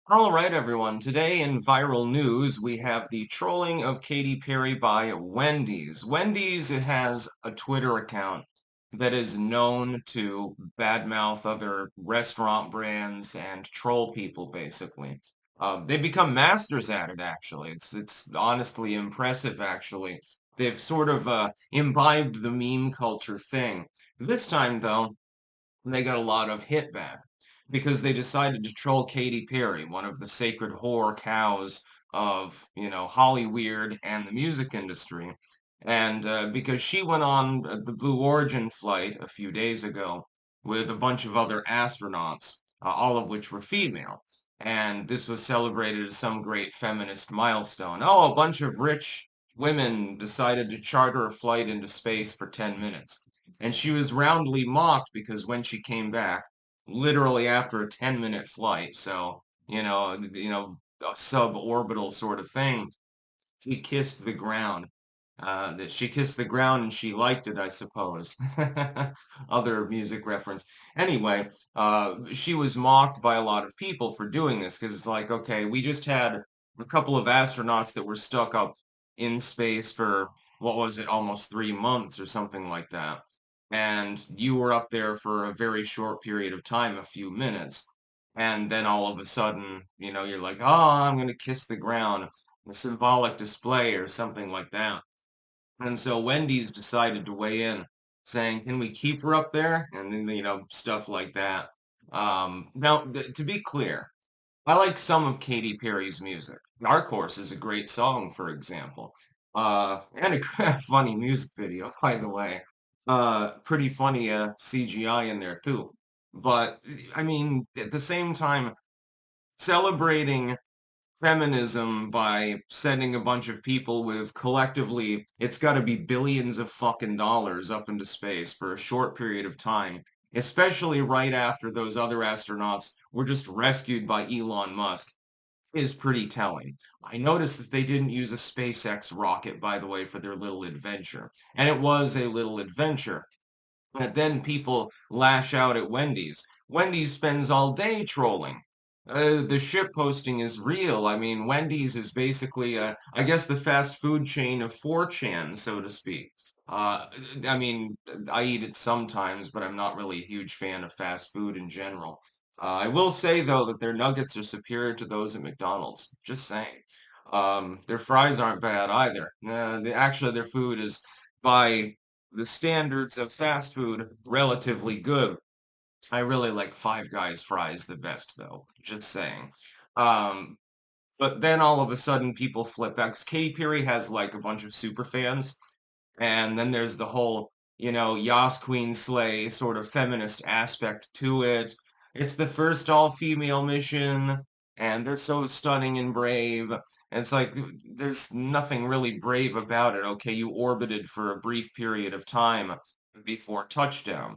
All right, everyone. Today in viral news, we have the trolling of Katy Perry by Wendy's. Wendy's has a Twitter account that is known to badmouth other restaurant brands and troll people, basically. They've become masters at it, actually. It's honestly impressive, actually. They've sort of imbibed the meme culture thing. This time, though, they got a lot of hit back because they decided to troll Katy Perry, one of the sacred whore cows of, Hollyweird and the music industry. And because she went on the Blue Origin flight a few days ago with a bunch of other astronauts, all of which were female. And this was celebrated as some great feminist milestone. Oh, a bunch of rich women decided to charter a flight into space for 10 minutes. And she was roundly mocked because when she came back, literally after a 10-minute flight, so, a suborbital sort of thing, she kissed the ground. That she kissed the ground and she liked it, I suppose. Other music reference. Anyway, she was mocked by a lot of people for doing this because it's like, okay, we just had a couple of astronauts that were stuck up in space for, what was it, almost 3 months or something like that. And you were up there for a very short period of time, a few minutes. And then all of a sudden, you're like, oh, I'm going to kiss the ground, a symbolic display or something like that. And so Wendy's decided to weigh in, saying, "Can we keep her up there?" And then, stuff like that. Now, to be clear, I like some of Katy Perry's music. Dark Horse is a great song, for example. And a funny music video, by the way. Pretty funny CGI in there too. But I mean, at the same time, celebrating feminism by sending a bunch of people with collectively, it's got to be billions of fucking dollars up into space for a short period of time, especially right after those other astronauts were just rescued by Elon Musk, is pretty telling. I noticed that they didn't use a SpaceX rocket, by the way, for their little adventure. And it was a little adventure. But then people lash out at Wendy's. Wendy's spends all day trolling. The ship posting is real. I mean, Wendy's is basically, I guess, the fast food chain of 4chan, so to speak. Uh, I mean, I eat it sometimes, but I'm not really a huge fan of fast food in general. I will say, though, that their nuggets are superior to those at McDonald's. Just saying. Their fries aren't bad either. Actually, their food is by the standards of fast food relatively good. I really like Five Guys fries the best though, just saying. Um, but then all of a sudden people flip out because Katy Perry has like a bunch of super fans, and then there's the whole, Yas Queen Slay sort of feminist aspect to it. It's the first all-female mission, and they're so stunning and brave. And it's like there's nothing really brave about it. Okay, you orbited for a brief period of time before touchdown.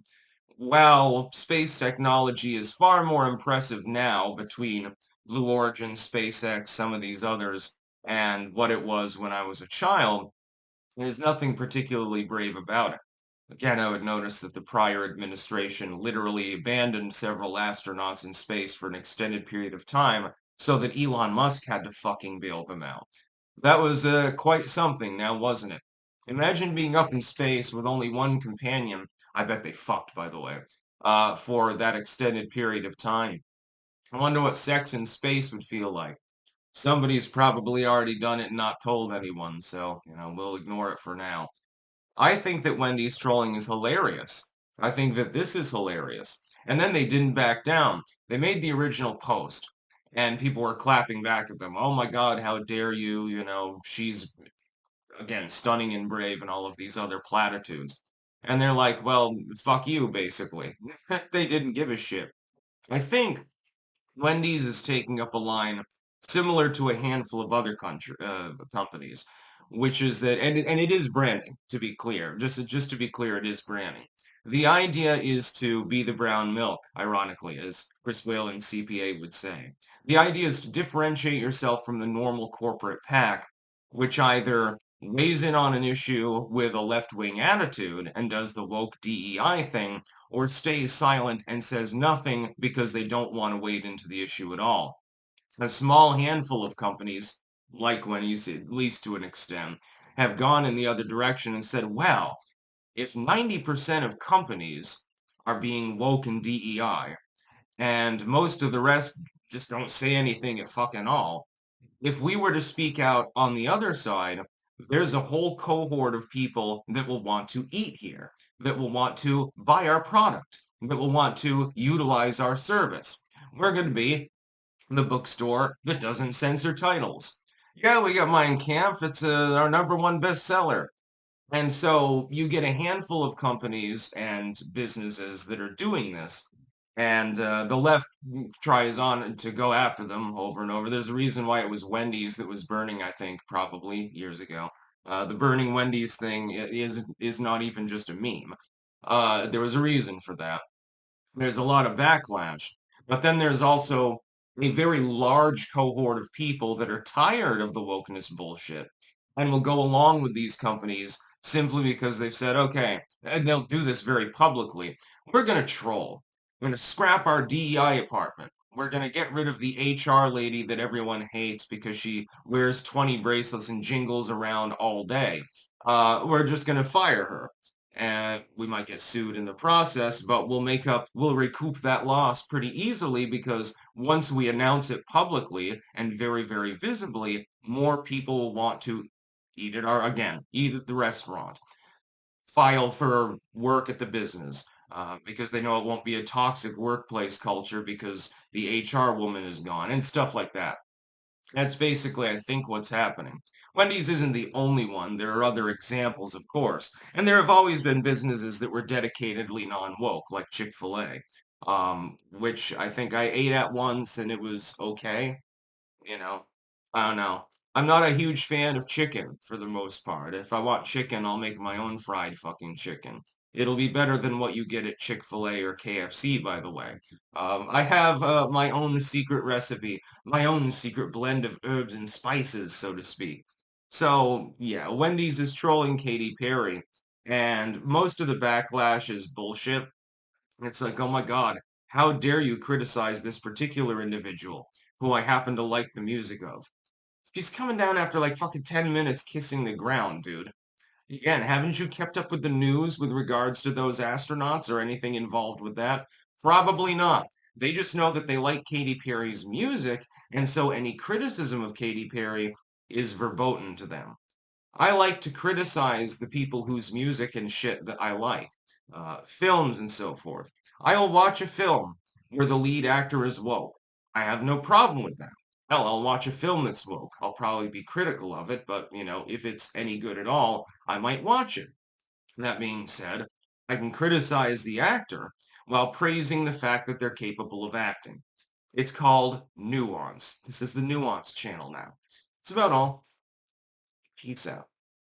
Well, space technology is far more impressive now between Blue Origin, SpaceX, some of these others, and what it was when I was a child. There's nothing particularly brave about it. Again, I would notice that the prior administration literally abandoned several astronauts in space for an extended period of time so that Elon Musk had to fucking bail them out. That was quite something now, wasn't it? Imagine being up in space with only one companion. I bet they fucked, by the way, for that extended period of time. I wonder what sex in space would feel like. Somebody's probably already done it and not told anyone, so, we'll ignore it for now. I think that Wendy's trolling is hilarious. I think that this is hilarious. And then they didn't back down. They made the original post, and people were clapping back at them. Oh my God, how dare you? She's, again, stunning and brave and all of these other platitudes. And they're like, well, fuck you, basically. They didn't give a shit. I think Wendy's is taking up a line similar to a handful of other companies, which is that, and it is branding, to be clear. Just to be clear, it is branding. The idea is to be the brown milk, ironically, as Chris Whalen, CPA, would say. The idea is to differentiate yourself from the normal corporate pack, which either weighs in on an issue with a left-wing attitude and does the woke DEI thing, or stays silent and says nothing because they don't want to wade into the issue at all. A small handful of companies, like Wendy's, at least to an extent, have gone in the other direction and said, well, if 90% of companies are being woke and DEI, and most of the rest just don't say anything at fucking all, if we were to speak out on the other side, there's a whole cohort of people that will want to eat here, that will want to buy our product, that will want to utilize our service. We're going to be the bookstore that doesn't censor titles. Yeah, we got Mein Kampf. It's our #1 bestseller. And so you get a handful of companies and businesses that are doing this, and the left tries on to go after them over and over. There's a reason why it was Wendy's that was burning, I think, probably years ago. The burning Wendy's thing is not even just a meme. There was a reason for that. There's a lot of backlash, but then there's also a very large cohort of people that are tired of the wokeness bullshit and will go along with these companies simply because they've said, okay, and they'll do this very publicly. We're going to troll. We're going to scrap our DEI department. We're going to get rid of the HR lady that everyone hates because she wears 20 bracelets and jingles around all day. We're just going to fire her, and we might get sued in the process, but we'll recoup that loss pretty easily because once we announce it publicly and very, very visibly, more people will want to eat at the restaurant, file for work at the business, because they know it won't be a toxic workplace culture because the HR woman is gone and stuff like that. That's basically, I think, what's happening. Wendy's isn't the only one. There are other examples, of course. And there have always been businesses that were dedicatedly non-woke, like Chick-fil-A, which I think I ate at once and it was okay. You know, I don't know. I'm not a huge fan of chicken for the most part. If I want chicken, I'll make my own fried fucking chicken. It'll be better than what you get at Chick-fil-A or KFC, by the way. I have my own secret recipe, my own secret blend of herbs and spices, so to speak. So, yeah, Wendy's is trolling Katy Perry, and most of the backlash is bullshit. It's like, oh my God, how dare you criticize this particular individual who I happen to like the music of? She's coming down after like fucking 10 minutes kissing the ground, dude. Again, haven't you kept up with the news with regards to those astronauts or anything involved with that? Probably not. They just know that they like Katy Perry's music, and so any criticism of Katy Perry is verboten to them. I like to criticize the people whose music and shit that I like, films and so forth. I'll watch a film where the lead actor is woke. I have no problem with that. Hell, I'll watch a film that's woke. I'll probably be critical of it, but if it's any good at all, I might watch it. That being said, I can criticize the actor while praising the fact that they're capable of acting. It's called nuance. This is the nuance channel now. That's about all. Peace out.